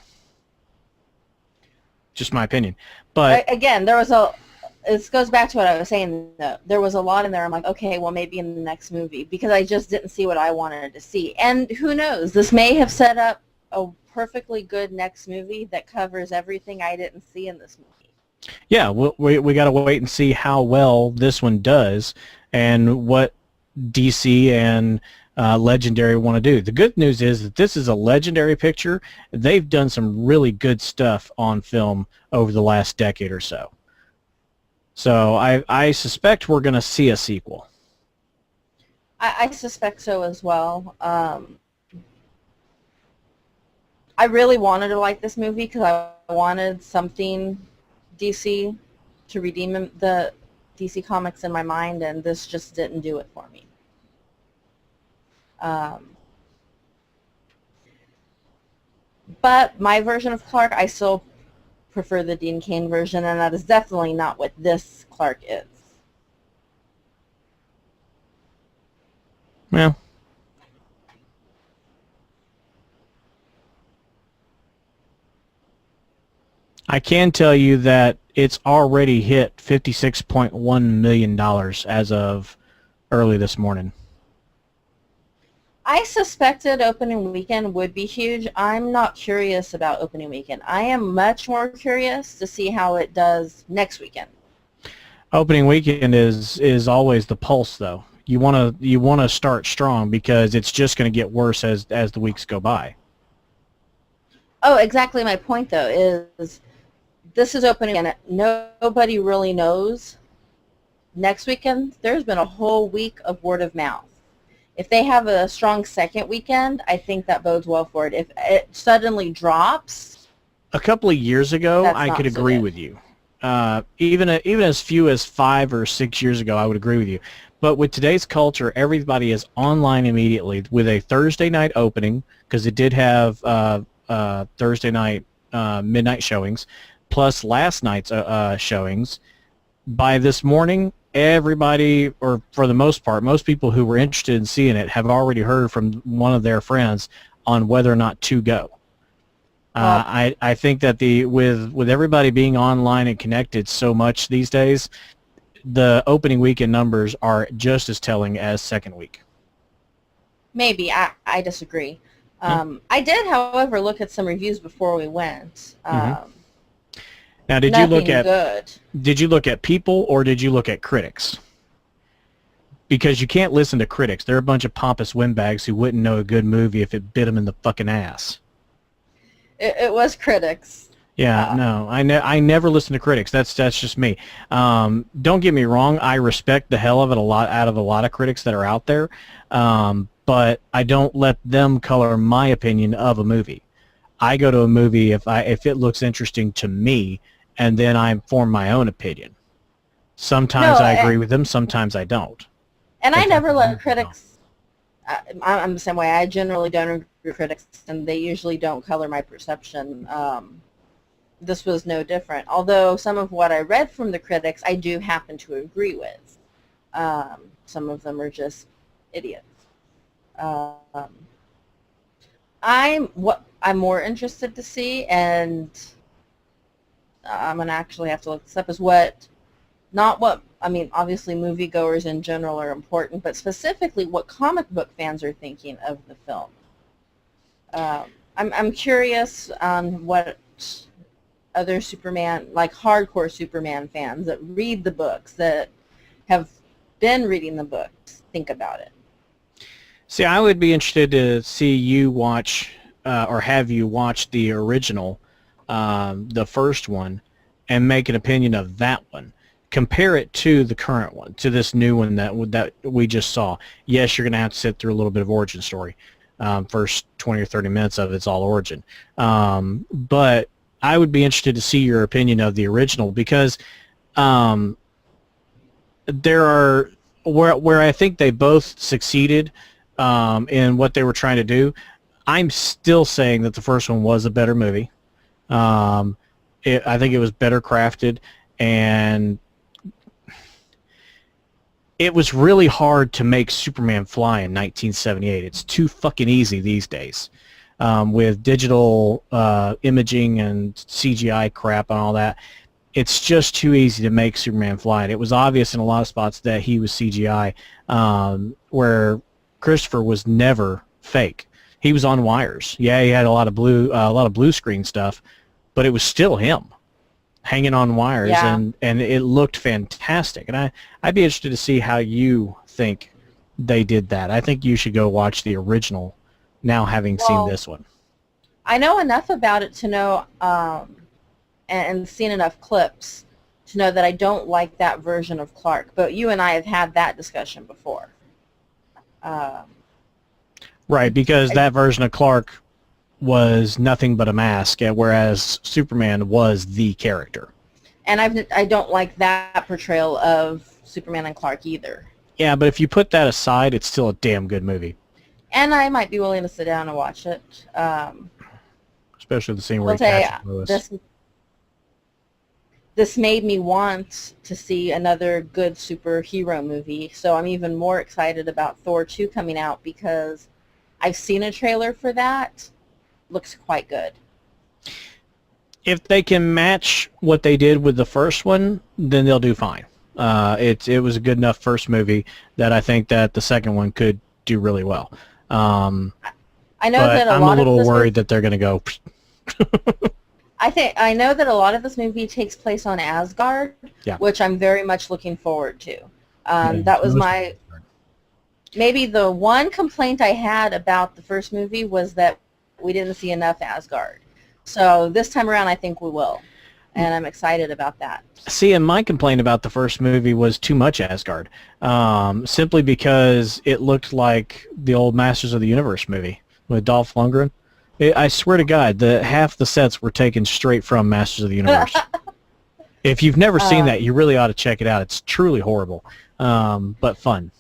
Speaker 1: Just my opinion. But
Speaker 2: again, this goes back to what I was saying, though. There was a lot in there. I'm like, okay, well, maybe in the next movie, because I just didn't see what I wanted to see. And who knows? This may have set up a perfectly good next movie that covers everything I didn't see in this movie.
Speaker 1: Yeah, we got to wait and see how well this one does and what DC and Legendary want to do. The good news is that this is a Legendary picture. They've done some really good stuff on film over the last decade or so. So I suspect we're going to see a sequel.
Speaker 2: I suspect so as well. I really wanted to like this movie because I wanted something DC to redeem the DC Comics in my mind, and this just didn't do it for me. But my version of Clark, I still prefer the Dean Cain version, and that is definitely not what this Clark is.
Speaker 1: Well, I can tell you that it's already hit $56.1 million as of early this morning.
Speaker 2: I suspected opening weekend would be huge. I'm not curious about opening weekend. I am much more curious to see how it does next weekend.
Speaker 1: Opening weekend is always the pulse, though. You wanna start strong because it's just going to get worse as the weeks go by.
Speaker 2: Oh, exactly my point, though, is this is opening and nobody really knows. Next weekend, there's been a whole week of word of mouth. If they have a strong second weekend, I think that bodes well for it. If it suddenly drops...
Speaker 1: A couple of years ago, I could agree with you. Even as few as 5 or 6 years ago, I would agree with you. But with today's culture, everybody is online immediately with a Thursday night opening, because it did have Thursday night midnight showings, plus last night's showings. By this morning, everybody, or for the most part, most people who were interested in seeing it have already heard from one of their friends on whether or not to go. I think that with everybody being online and connected so much these days, the opening weekend numbers are just as telling as second week.
Speaker 2: Maybe. I disagree. I did, however, look at some reviews before we went.
Speaker 1: Now, did you look at people or did you look at critics? Because you can't listen to critics. They're a bunch of pompous windbags who wouldn't know a good movie if it bit them in the fucking ass.
Speaker 2: It was critics.
Speaker 1: Yeah, no, I never listen to critics. That's just me. Don't get me wrong. I respect the hell of it out of a lot of critics that are out there, but I don't let them color my opinion of a movie. I go to a movie if it looks interesting to me, and then I form my own opinion. Sometimes I agree with them, sometimes I don't.
Speaker 2: And I never let critics... I'm the same way. I generally don't agree with critics, and they usually don't color my perception. This was no different. Although some of what I read from the critics, I do happen to agree with. Some of them are just idiots. I'm more interested to see, and I'm gonna actually have to look this up, is obviously moviegoers in general are important, but specifically what comic book fans are thinking of the film. I'm curious on what other Superman, like hardcore Superman fans that read the books, that have been reading the books, think about it.
Speaker 1: See, I would be interested to see you watch, or have you watch the original, the first one, and make an opinion of that one. Compare it to the current one, to this new one that we just saw. Yes, you're going to have to sit through a little bit of origin story. First 20 or 30 minutes of it's all origin. But I would be interested to see your opinion of the original, because there are where I think they both succeeded in what they were trying to do. I'm still saying that the first one was a better movie. I think it was better crafted, and it was really hard to make Superman fly in 1978. It's too fucking easy these days. With digital imaging and CGI crap and all that, it's just too easy to make Superman fly. And it was obvious in a lot of spots that he was CGI, where Christopher was never fake. He was on wires. Yeah, he had a lot of blue screen stuff, but it was still him hanging on wires,
Speaker 2: yeah.
Speaker 1: and it looked fantastic. And I'd be interested to see how you think they did that. I think you should go watch the original now, having seen this one.
Speaker 2: I know enough about it to know, and seen enough clips to know that I don't like that version of Clark. But you and I have had that discussion before.
Speaker 1: Right, because that version of Clark was nothing but a mask, whereas Superman was the character.
Speaker 2: And I don't like that portrayal of Superman and Clark either.
Speaker 1: Yeah, but if you put that aside, it's still a damn good movie.
Speaker 2: And I might be willing to sit down and watch it.
Speaker 1: Especially the scene where he catches Lois.
Speaker 2: This made me want to see another good superhero movie, so I'm even more excited about Thor 2 coming out because I've seen a trailer for that. Looks quite good.
Speaker 1: If they can match what they did with the first one, then they'll do fine. It was a good enough first movie that I think that the second one could do really well.
Speaker 2: I know
Speaker 1: but
Speaker 2: that
Speaker 1: I'm a little worried that they're going to go.
Speaker 2: I know that a lot of this movie takes place on Asgard, which I'm very much looking forward to. That was maybe the one complaint I had about the first movie was that we didn't see enough Asgard. So this time around, I think we will, and I'm excited about that.
Speaker 1: See, and my complaint about the first movie was too much Asgard, simply because it looked like the old Masters of the Universe movie with Dolph Lundgren. I swear to God, half the sets were taken straight from Masters of the Universe. If you've never seen that, you really ought to check it out. It's truly horrible, but fun.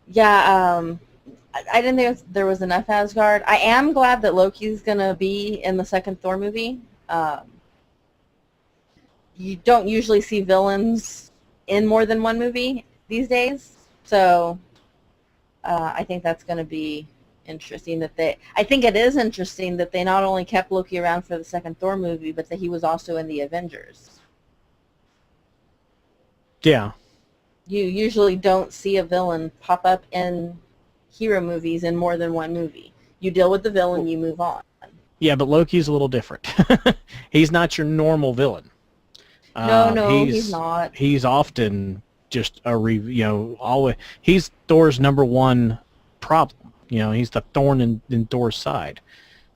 Speaker 2: Yeah, I didn't think there was enough Asgard. I am glad that Loki's going to be in the second Thor movie. You don't usually see villains in more than one movie these days, so I think that's going to be interesting. I think it is interesting that they not only kept Loki around for the second Thor movie, but that he was also in the Avengers.
Speaker 1: Yeah.
Speaker 2: You usually don't see a villain pop up in hero movies in more than one movie. You deal with the villain, you move on.
Speaker 1: Yeah, but Loki's a little different. He's not your normal villain.
Speaker 2: No, he's not.
Speaker 1: He's often just always he's Thor's number one problem. He's the thorn in Thor's side.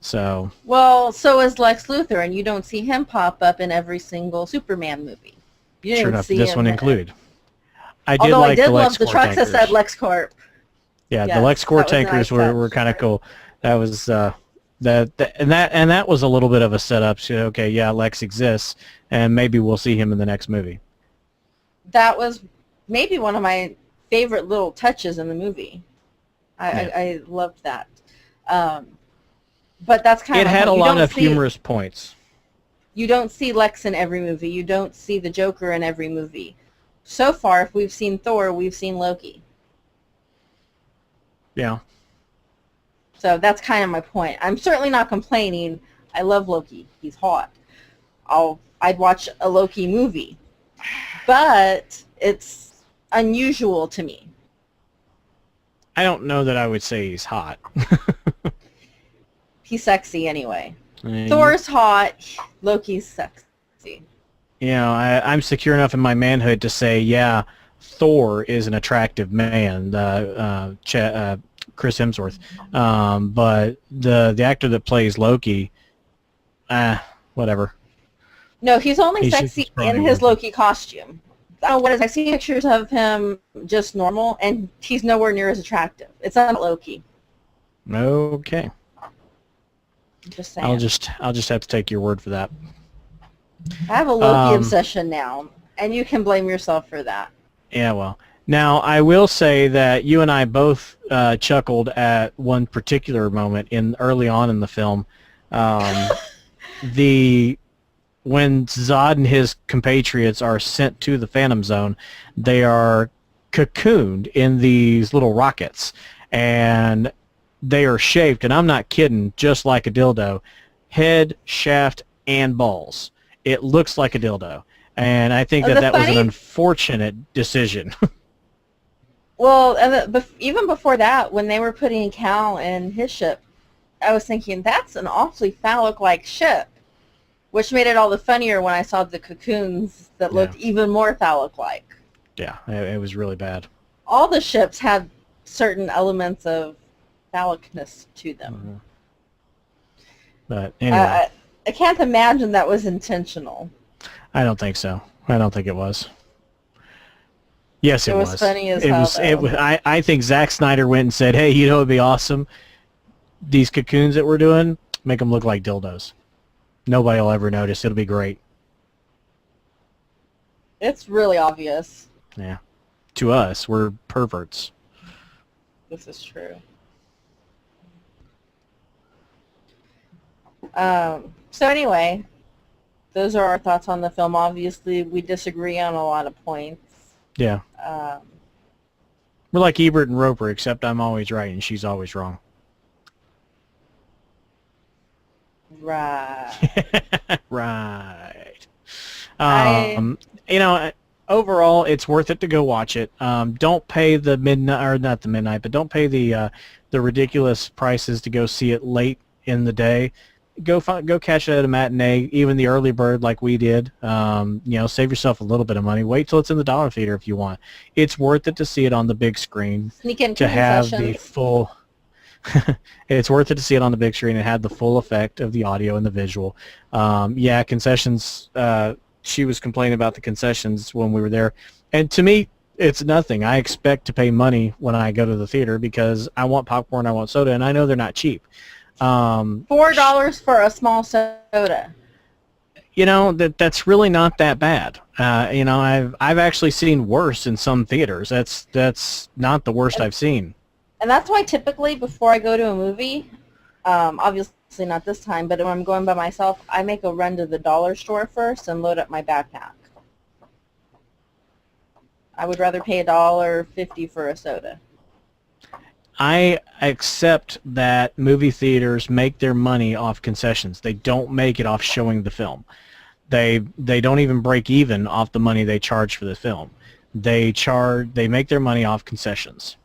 Speaker 1: So.
Speaker 2: Well, so is Lex Luthor, and you don't see him pop up in every single Superman movie. You
Speaker 1: sure enough, this one included. I
Speaker 2: did love the trucks that said LexCorp.
Speaker 1: Yeah, the LexCorp tankers were kind of cool. That was that was a little bit of a setup. So, okay, yeah, Lex exists, and maybe we'll see him in the next movie.
Speaker 2: That was maybe one of my favorite little touches in the movie. I loved that. But that's kind of
Speaker 1: it had a lot of humorous points.
Speaker 2: You don't see Lex in every movie. You don't see the Joker in every movie. So far, if we've seen Thor, we've seen Loki.
Speaker 1: Yeah.
Speaker 2: So that's kind of my point. I'm certainly not complaining. I love Loki. He's hot. I'd watch a Loki movie. But it's unusual to me.
Speaker 1: I don't know that I would say he's hot.
Speaker 2: He's sexy anyway. Thor's hot. Loki's sexy.
Speaker 1: I'm secure enough in my manhood to say, yeah, Thor is an attractive man, Chris Hemsworth. But the actor that plays Loki, whatever.
Speaker 2: No, he's only sexy in his Loki costume. I see pictures of him just normal, and he's nowhere near as attractive. It's not Loki.
Speaker 1: Okay.
Speaker 2: Just saying.
Speaker 1: I'll just have to take your word for that.
Speaker 2: I have a Loki obsession now, and you can blame yourself for that.
Speaker 1: Yeah, well. Now, I will say that you and I both chuckled at one particular moment early on in the film. When Zod and his compatriots are sent to the Phantom Zone, they are cocooned in these little rockets, and they are shaped, and I'm not kidding, just like a dildo, head, shaft, and balls. It looks like a dildo, and I think that was an unfortunate decision.
Speaker 2: Well, even before that, when they were putting Kal in his ship, I was thinking, that's an awfully phallic-like ship. Which made it all the funnier when I saw the cocoons that looked even more phallic-like.
Speaker 1: Yeah, it was really bad.
Speaker 2: All the ships had certain elements of phallicness to them.
Speaker 1: Mm-hmm. But anyway.
Speaker 2: I can't imagine that was intentional.
Speaker 1: I don't think so. I don't think it was. Yes, it was.
Speaker 2: It was funny as hell.
Speaker 1: I think Zack Snyder went and said, hey, it'd be awesome. These cocoons that we're doing, Make them look like dildos. Nobody will ever notice. It'll be great.
Speaker 2: It's really obvious.
Speaker 1: Yeah. To us, we're perverts.
Speaker 2: This is true. So anyway, those are our thoughts on the film. Obviously, we disagree on a lot of points.
Speaker 1: Yeah. We're like Ebert and Roper, except I'm always right and she's always wrong.
Speaker 2: Right.
Speaker 1: Right.
Speaker 2: I-
Speaker 1: You know, overall, it's worth it to go watch it. Don't pay the midnight, or not the midnight, but don't pay the ridiculous prices to go see it late in the day. Go catch it at a matinee, even the early bird like we did. You know, save yourself a little bit of money. Wait till it's in the dollar theater if you want. It's worth it to see it on the big screen.
Speaker 2: Sneak in
Speaker 1: To have the
Speaker 2: concessions.
Speaker 1: full. It's worth it to see it on the big screen and have the full effect of the audio and the visual. Yeah, concessions. She was complaining about the concessions when we were there, and to me, it's nothing. I expect to pay money when I go to the theater because I want popcorn, I want soda, and I know they're not cheap.
Speaker 2: $4 for a small soda.
Speaker 1: You know, that's really not that bad. You know, I've actually seen worse in some theaters. That's not the worst I've seen.
Speaker 2: And that's why typically before I go to a movie, obviously not this time, but when I'm going by myself, I make a run to the dollar store first and load up my backpack. I would rather pay $1.50 for a soda.
Speaker 1: I accept that movie theaters make their money off concessions. They don't make it off showing the film. They don't even break even off the money they charge for the film. They make their money off concessions.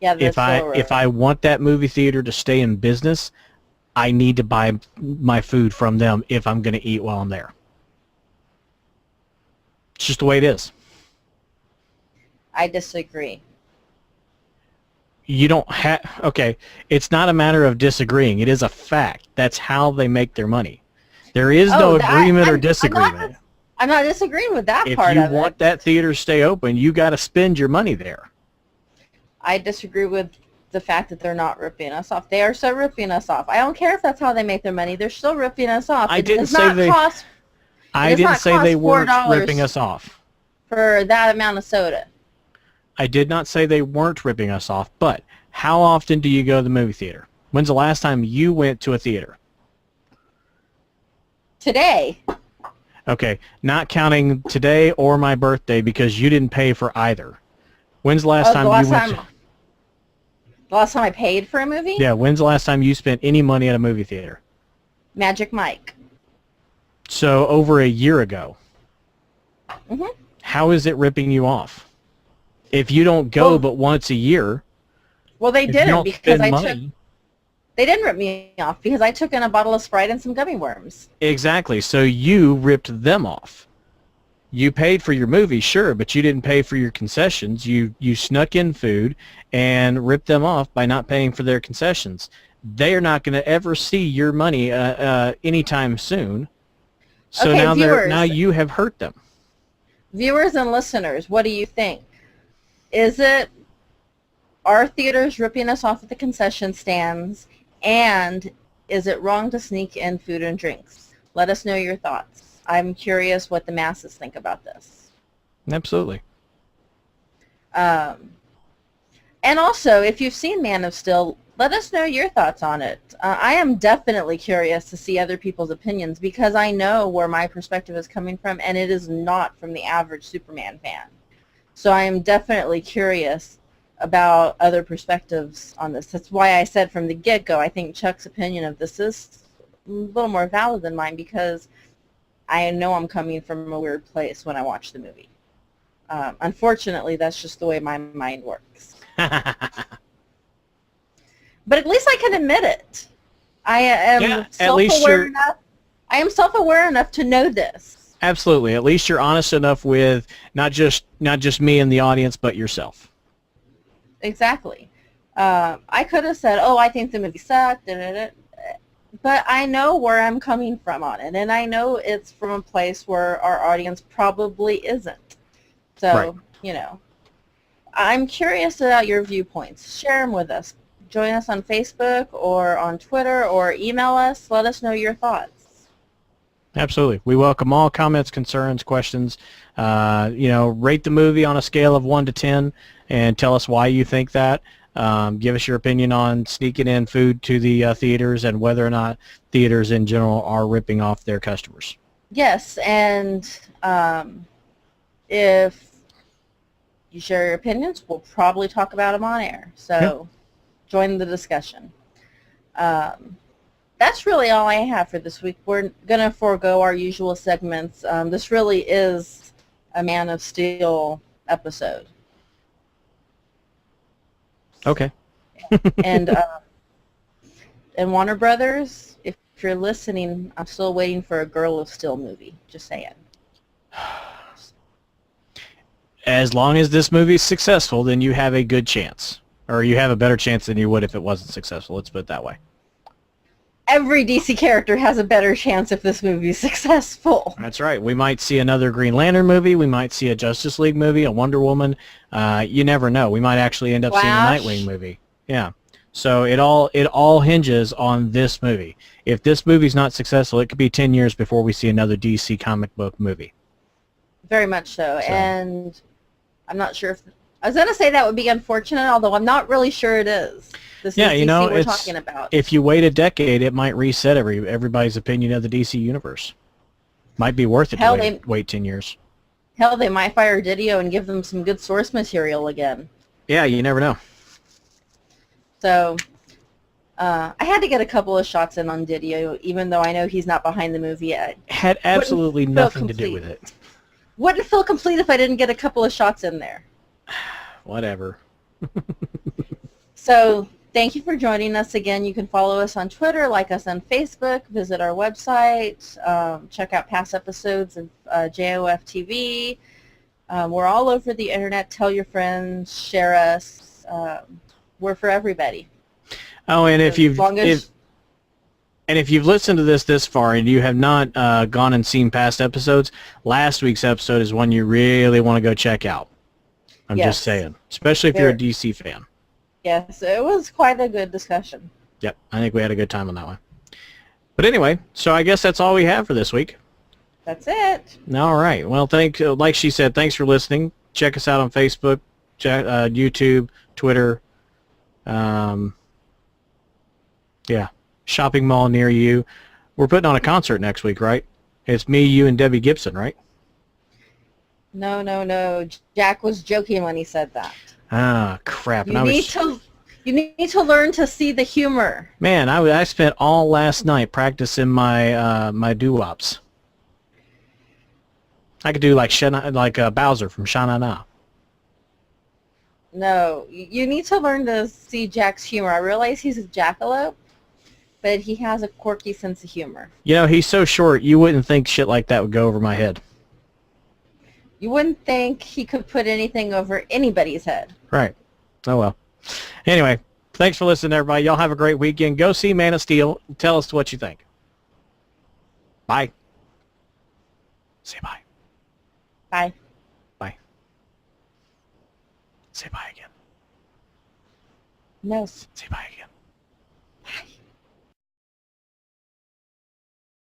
Speaker 2: Yeah, that's
Speaker 1: If I want that movie theater to stay in business, I need to buy my food from them if I'm going to eat while I'm there. It's just the way it is.
Speaker 2: I disagree.
Speaker 1: You don't have... Okay, it's not a matter of disagreeing. It is a fact. That's how they make their money. There is no agreement or disagreement.
Speaker 2: I'm not disagreeing with that
Speaker 1: If
Speaker 2: part
Speaker 1: you
Speaker 2: of it.
Speaker 1: want that theater to stay open, you got to spend your money there.
Speaker 2: I disagree with the fact that they're not ripping us off. They are so ripping us off. I don't care if that's how they make their money. They're still ripping us off.
Speaker 1: I didn't say they weren't ripping us off.
Speaker 2: For that amount of soda.
Speaker 1: I did not say they weren't ripping us off, but how often do you go to the movie theater? When's the last time you went to a theater?
Speaker 2: Today.
Speaker 1: Okay, not counting today or my birthday because you didn't pay for either. When's the last time you went?
Speaker 2: The last time I paid for a movie?
Speaker 1: Yeah, when's the last time you spent any money at a movie theater?
Speaker 2: Magic Mike.
Speaker 1: So over a year ago.
Speaker 2: Mhm.
Speaker 1: How is it ripping you off? If you don't go but once a year.
Speaker 2: Well, they didn't because they didn't rip me off because I took in a bottle of Sprite and some gummy worms.
Speaker 1: Exactly. So you ripped them off. You paid for your movie, sure, but you didn't pay for your concessions. You snuck in food and ripped them off by not paying for their concessions. They are not going to ever see your money anytime soon. So
Speaker 2: okay,
Speaker 1: now
Speaker 2: viewers,
Speaker 1: now you have hurt them.
Speaker 2: Viewers and listeners, what do you think? Are theaters ripping us off at the concession stands? And is it wrong to sneak in food and drinks? Let us know your thoughts. I'm curious what the masses think about this.
Speaker 1: Absolutely.
Speaker 2: And also, if you've seen Man of Steel, let us know your thoughts on it. I am definitely curious to see other people's opinions because I know where my perspective is coming from, and it is not from the average Superman fan. So I am definitely curious about other perspectives on this. That's why I said from the get-go, I think Chuck's opinion of this is a little more valid than mine because I know I'm coming from a weird place when I watch the movie. Unfortunately, that's just the way my mind works. But at least I can admit it. I am self-aware enough. I am self-aware enough to know this.
Speaker 1: Absolutely. At least you're honest enough with not just me and the audience, but yourself.
Speaker 2: Exactly. I could have said, "Oh, I think the movie sucked," but I know where I'm coming from on it, and I know it's from a place where our audience probably isn't. So,
Speaker 1: right.
Speaker 2: You know, I'm curious about your viewpoints. Share them with us. join us on Facebook or on Twitter or email us. Let us know your thoughts.
Speaker 1: Absolutely. We welcome all comments, concerns, questions. Rate the movie on a scale of 1 to 10 and tell us why you think that. Give us your opinion on sneaking in food to the theaters and whether or not theaters in general are ripping off their customers.
Speaker 2: Yes, and if you share your opinions, we'll probably talk about them on air. So join the discussion. That's really all I have for this week. We're going to forego our usual segments. This really is a Man of Steel episode.
Speaker 1: Okay.
Speaker 2: And Warner Brothers, if you're listening, I'm still waiting for a Girl of Steel movie. Just saying.
Speaker 1: As long as this movie is successful, then you have a good chance. Or you have a better chance than you would if it wasn't successful. Let's put it that way.
Speaker 2: Every DC character has a better chance if this movie is successful.
Speaker 1: That's right. We might see another Green Lantern movie. We might see a Justice League movie, a Wonder Woman. You never know. We might actually end up seeing a Nightwing movie. Yeah. So it all hinges on this movie. If this movie's not successful, it could be 10 years before we see another DC comic book movie.
Speaker 2: Very much so. And I'm not sure if... I was going to say that would be unfortunate, although I'm not really sure it is. This is DC we're talking about.
Speaker 1: If you wait a decade, it might reset everybody's opinion of the DC universe. Might be worth it to wait 10 years.
Speaker 2: Hell, they might fire Didio and give them some good source material again.
Speaker 1: Yeah, you never know.
Speaker 2: So, I had to get a couple of shots in on Didio, even though I know he's not behind the movie yet.
Speaker 1: Had absolutely nothing to do with it.
Speaker 2: Wouldn't feel complete if I didn't get a couple of shots in there.
Speaker 1: Whatever.
Speaker 2: So, thank you for joining us again. You can follow us on Twitter, like us on Facebook, visit our website, check out past episodes of JOF TV. We're all over the internet. Tell your friends, share us. We're for everybody.
Speaker 1: Oh, and if you've listened to this far and you have not gone and seen past episodes, last week's episode is one you really want to go check out. I'm just saying, especially if you're a DC fan.
Speaker 2: Yes, it was quite a good discussion.
Speaker 1: Yep, I think we had a good time on that one. But anyway, so I guess that's all we have for this week.
Speaker 2: That's it.
Speaker 1: All right. Well, like she said, thanks for listening. Check us out on Facebook, YouTube, Twitter. Shopping mall near you. We're putting on a concert next week, right? It's me, you, and Debbie Gibson, right?
Speaker 2: No. Jack was joking when he said that.
Speaker 1: Ah, crap.
Speaker 2: You need to learn to see the humor. Man,
Speaker 1: I spent all last night practicing my my doo-wops. I could do like Bowser from Sha-Na-Na.
Speaker 2: No, you need to learn to see Jack's humor. I realize he's a jackalope, but he has a quirky sense of humor.
Speaker 1: You know, he's so short, you wouldn't think shit like that would go over my head.
Speaker 2: You wouldn't think he could put anything over anybody's head.
Speaker 1: Right. Oh, well. Anyway, thanks for listening, everybody. Y'all have a great weekend. Go see Man of Steel. Tell us what you think. Bye. Say bye.
Speaker 2: Bye.
Speaker 1: Bye. Say bye again.
Speaker 2: No.
Speaker 1: Say bye again.